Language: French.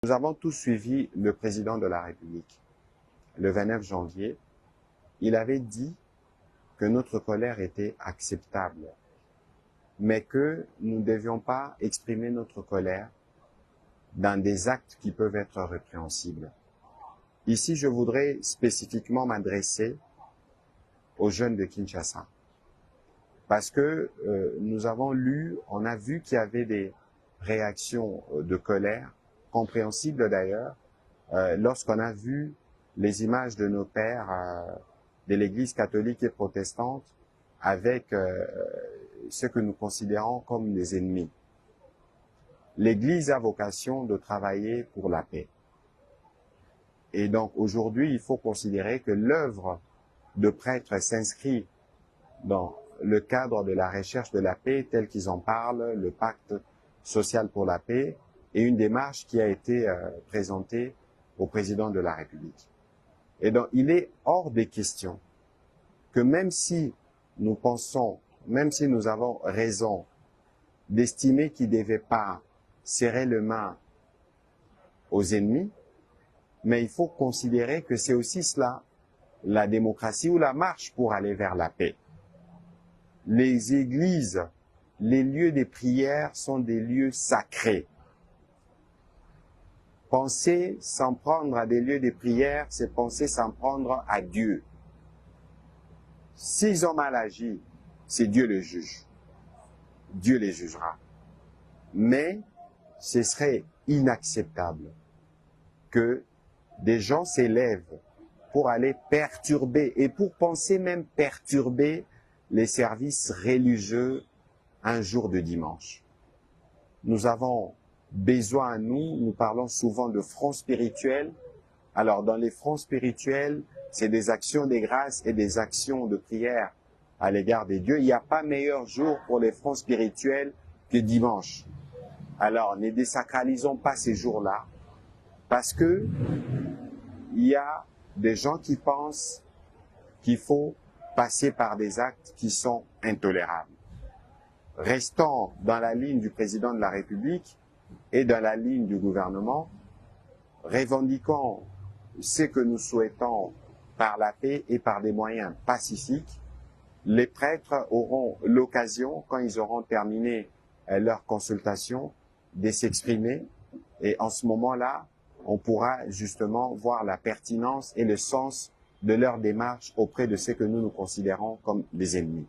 Nous avons tous suivi le président de la République. Le 29 janvier, il avait dit que notre colère était acceptable, mais que nous ne devions pas exprimer notre colère dans des actes qui peuvent être répréhensibles. Ici, je voudrais spécifiquement m'adresser aux jeunes de Kinshasa, parce que nous avons lu, on a vu qu'il y avait des réactions de colère, compréhensibles d'ailleurs, lorsqu'on a vu les images de nos pères de l'Église catholique et protestante avec ce que nous considérons comme des ennemis. L'Église a vocation de travailler pour la paix. Et donc aujourd'hui, il faut considérer que l'œuvre de prêtres s'inscrit dans le cadre de la recherche de la paix, tel qu'ils en parlent, le pacte social pour la paix, et une démarche qui a été présentée au président de la République. Et donc, il est hors des questions que même si nous pensons, même si nous avons raison d'estimer qu'il ne devait pas serrer les mains aux ennemis, mais il faut considérer que c'est aussi cela, la démocratie ou la marche pour aller vers la paix. Les églises, les lieux de prière sont des lieux sacrés. Penser s'en prendre à des lieux de prière, c'est penser s'en prendre à Dieu. S'ils ont mal agi, c'est Dieu le juge. Dieu les jugera. Mais ce serait inacceptable que des gens s'élèvent pour aller perturber, et pour penser même perturber les services religieux un jour de dimanche. Nous avons besoin, nous parlons souvent de front spirituel. Alors, dans les fronts spirituels, c'est des actions de grâce et des actions de prière à l'égard des dieux. Il n'y a pas meilleur jour pour les fronts spirituels que dimanche. Alors, ne désacralisons pas ces jours-là, parce que il y a des gens qui pensent qu'il faut passer par des actes qui sont intolérables. Restons dans la ligne du président de la République et dans la ligne du gouvernement, revendiquons ce que nous souhaitons par la paix et par des moyens pacifiques. Les prêtres auront l'occasion, quand ils auront terminé leur consultation, de s'exprimer, et en ce moment-là, on pourra justement voir la pertinence et le sens de leur démarche auprès de ceux que nous considérons comme des ennemis.